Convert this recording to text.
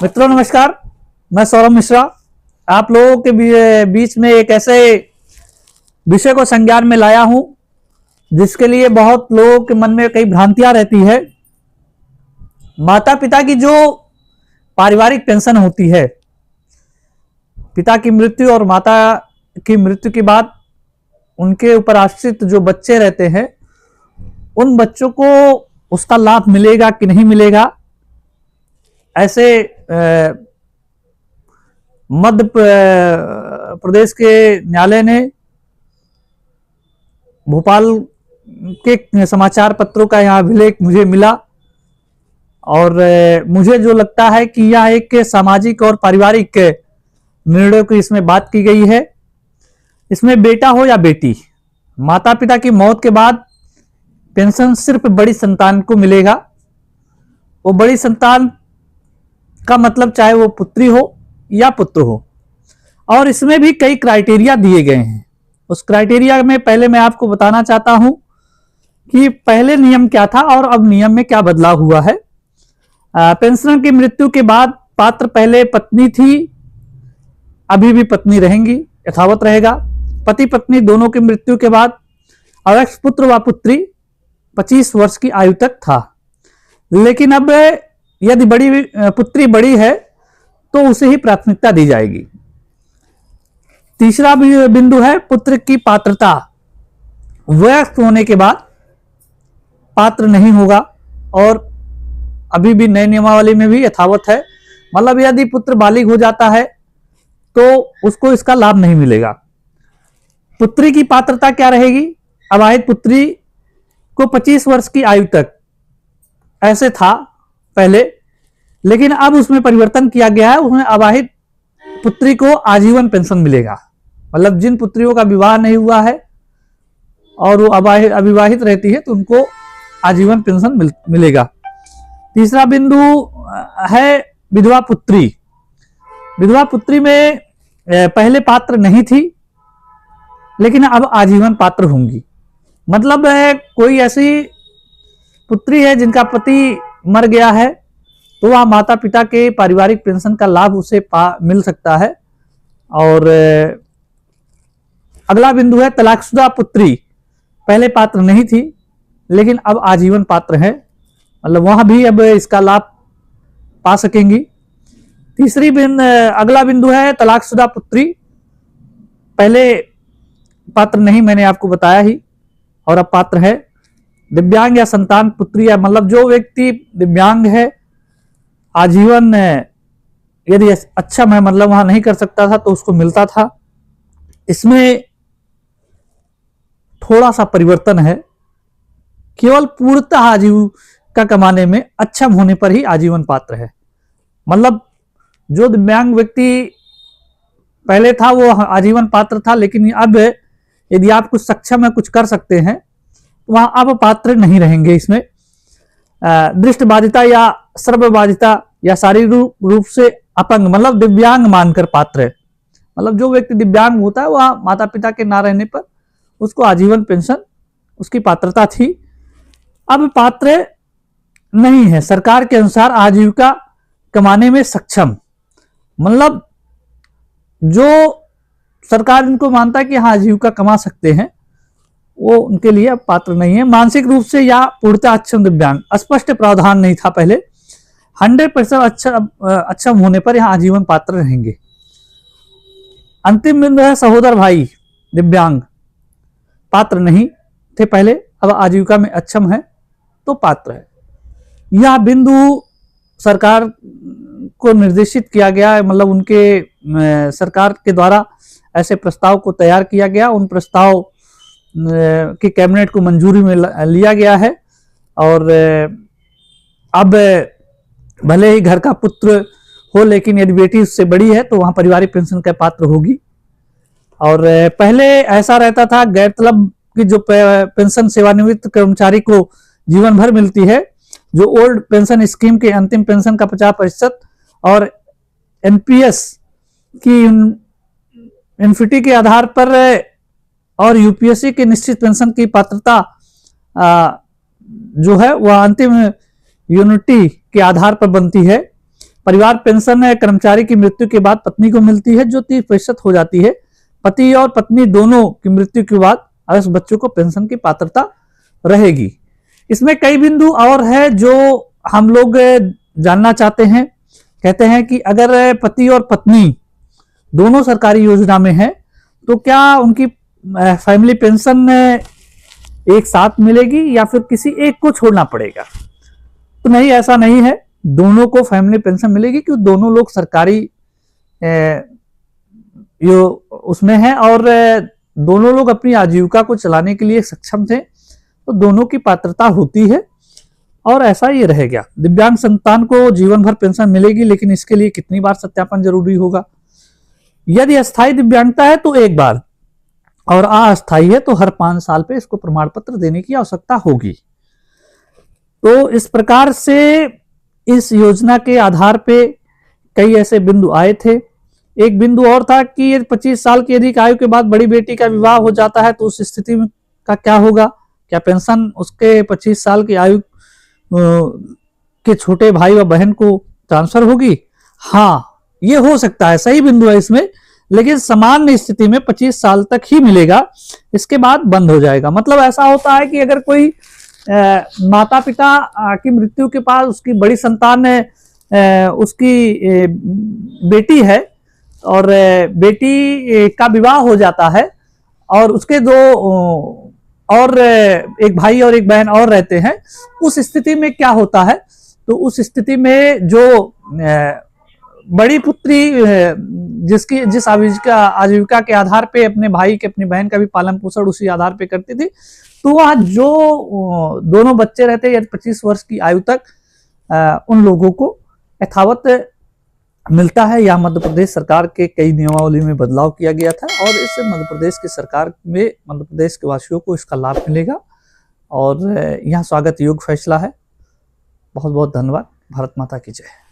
मित्रों नमस्कार, मैं सौरभ मिश्रा आप लोगों के बीच में एक ऐसे विषय को संज्ञान में लाया हूं जिसके लिए बहुत लोगों के मन में कई भ्रांतियां रहती है। माता पिता की जो पारिवारिक पेंशन होती है, पिता की मृत्यु और माता की मृत्यु के बाद उनके ऊपर आश्रित जो बच्चे रहते हैं, उन बच्चों को उसका लाभ मिलेगा कि नहीं मिलेगा, ऐसे मध्य प्रदेश के न्यायालय ने भोपाल के समाचार पत्रों का यहां अभिलेख मुझे मिला और मुझे जो लगता है कि यह एक सामाजिक और पारिवारिक निर्णय की इसमें बात की गई है। इसमें बेटा हो या बेटी, माता पिता की मौत के बाद पेंशन सिर्फ बड़ी संतान को मिलेगा। वो बड़ी संतान का मतलब चाहे वो पुत्री हो या पुत्र हो, और इसमें भी कई क्राइटेरिया दिए गए हैं। उस क्राइटेरिया में पहले मैं आपको बताना चाहता हूं कि पहले नियम क्या था और अब नियम में क्या बदलाव हुआ है। पेंशनर की मृत्यु के बाद पात्र पहले पत्नी थी, अभी भी पत्नी रहेंगी, यथावत रहेगा। पति पत्नी दोनों की मृत्यु के बाद अवयस्क पुत्र व पुत्री 25 वर्ष की आयु तक था, लेकिन अब यदि पुत्री बड़ी है तो उसे ही प्राथमिकता दी जाएगी। तीसरा बिंदु है पुत्र की पात्रता। वयस्क होने के बाद पात्र नहीं होगा और अभी भी नए नियमावली में भी यथावत है। मतलब यदि पुत्र बालिग हो जाता है तो उसको इसका लाभ नहीं मिलेगा। पुत्री की पात्रता क्या रहेगी? अविवाहित पुत्री को 25 वर्ष की आयु तक, ऐसे था पहले, लेकिन अब उसमें परिवर्तन किया गया है। उसमें अविवाहित पुत्री को आजीवन पेंशन मिलेगा। मतलब जिन पुत्रियों का विवाह नहीं हुआ है और वो अविवाहित रहती है तो उनको आजीवन पेंशन मिलेगा। तीसरा बिंदु है विधवा पुत्री। विधवा पुत्री में पहले पात्र नहीं थी, लेकिन अब आजीवन पात्र होंगी। मतलब है कोई ऐसी पुत्री है जिनका पति मर गया है तो वह माता पिता के पारिवारिक पेंशन का लाभ उसे मिल सकता है। और अगला बिंदु है तलाकशुदा पुत्री। पहले पात्र नहीं थी लेकिन अब आजीवन पात्र है, मतलब वहां भी अब इसका लाभ पा सकेंगी। अगला बिंदु है तलाकशुदा पुत्री। पहले पात्र नहीं, मैंने आपको बताया ही, और अब पात्र है। दिव्यांग या संतान पुत्री, या मतलब जो व्यक्ति दिव्यांग है, आजीवन यदि अक्षम है, मतलब वहां नहीं कर सकता था तो उसको मिलता था। इसमें थोड़ा सा परिवर्तन है, केवल पूर्णतः आजीविका कमाने में अक्षम होने पर ही आजीवन पात्र है। मतलब जो दिव्यांग व्यक्ति पहले था वो आजीवन पात्र था, लेकिन अब यदि आप कुछ सक्षम है, कुछ कर सकते हैं, तो वहां अब पात्र नहीं रहेंगे। इसमें दृष्टिबाधिता या श्रव्यबाधिता या शारीरिक रूप से अपंग, मतलब दिव्यांग मानकर पात्र है। मतलब जो व्यक्ति दिव्यांग होता है वह माता पिता के ना रहने पर उसको आजीवन पेंशन उसकी पात्रता थी, अब पात्र नहीं है। सरकार के अनुसार आजीविका कमाने में सक्षम, मतलब जो सरकार इनको मानता है कि हाँ आजीविका कमा सकते हैं, वो उनके लिए अब पात्र नहीं है। मानसिक रूप से या पूर्णतः अक्षम दिव्यांग, स्पष्ट प्रावधान नहीं था पहले। 100% अक्षम होने पर यहां आजीवन पात्र रहेंगे। अंतिम बिंदु है सहोदर भाई दिव्यांग। पात्र नहीं थे पहले, अब आजीविका में अक्षम है तो पात्र है। यह बिंदु सरकार को निर्देशित किया गया है, मतलब उनके सरकार के द्वारा ऐसे प्रस्ताव को तैयार किया गया। उन प्रस्ताव की कैबिनेट को मंजूरी में लिया गया है और अब भले ही घर का पुत्र हो, लेकिन यदि बेटी उससे बड़ी है तो वहां पारिवारिक पेंशन का पात्र होगी। और पहले ऐसा रहता था, गैरतलब की जो पेंशन सेवानिवृत्त कर्मचारी को जीवन भर मिलती है, जो ओल्ड पेंशन स्कीम के अंतिम पेंशन का 50% और एनपीएस की इन्फिटी के आधार पर और यूपीएससी के निश्चित पेंशन की पात्रता जो है वह अंतिम यूनिटी के आधार पर बनती है। परिवार पेंशन कर्मचारी की मृत्यु के बाद पत्नी को मिलती है, जो 30% हो जाती है। पति और पत्नी दोनों की मृत्यु के बाद अगस्त बच्चों को पेंशन की पात्रता रहेगी। इसमें कई बिंदु और है जो हम लोग जानना चाहते हैं। कहते हैं कि अगर पति और पत्नी दोनों सरकारी योजना में है तो क्या उनकी फैमिली पेंशन एक साथ मिलेगी या फिर किसी एक को छोड़ना पड़ेगा? तो नहीं, ऐसा नहीं है, दोनों को फैमिली पेंशन मिलेगी, क्योंकि दोनों लोग सरकारी उसमें है और दोनों लोग अपनी आजीविका को चलाने के लिए सक्षम थे, तो दोनों की पात्रता होती है और ऐसा ही रहेगा। दिव्यांग संतान को जीवन भर पेंशन मिलेगी, लेकिन इसके लिए कितनी बार सत्यापन जरूरी होगा? यदि अस्थायी दिव्यांगता है तो एक बार, और अस्थायी है तो हर 5 साल पे इसको प्रमाण पत्र देने की आवश्यकता होगी। तो इस प्रकार से इस योजना के आधार पे कई ऐसे बिंदु आए थे। एक बिंदु और था कि 25 साल की अधिक आयु के बाद बड़ी बेटी का विवाह हो जाता है तो उस स्थिति में का क्या होगा? क्या पेंशन उसके 25 साल की आयु के छोटे भाई व बहन को ट्रांसफर होगी? हाँ, ये हो सकता है, सही बिंदु है इसमें, लेकिन सामान्य स्थिति में 25 साल तक ही मिलेगा, इसके बाद बंद हो जाएगा। मतलब ऐसा होता है कि अगर कोई माता पिता की मृत्यु के बाद उसकी बड़ी संतान उसकी बेटी है और बेटी का विवाह हो जाता है और उसके दो और एक भाई और एक बहन और रहते हैं, उस स्थिति में क्या होता है? तो उस स्थिति में जो बड़ी पुत्री जिस आजीविका के आधार पे अपने भाई के अपनी बहन का भी पालन पोषण उसी आधार पे करती थी, तो वह जो दोनों बच्चे रहते हैं 25 वर्ष की आयु तक उन लोगों को यथावत मिलता है। यह मध्य प्रदेश सरकार के कई नियमावली में बदलाव किया गया था और इससे मध्य प्रदेश की सरकार में मध्य प्रदेश के वासियों को इसका लाभ मिलेगा और यह स्वागत योग्य फैसला है। बहुत बहुत धन्यवाद। भारत माता की जय।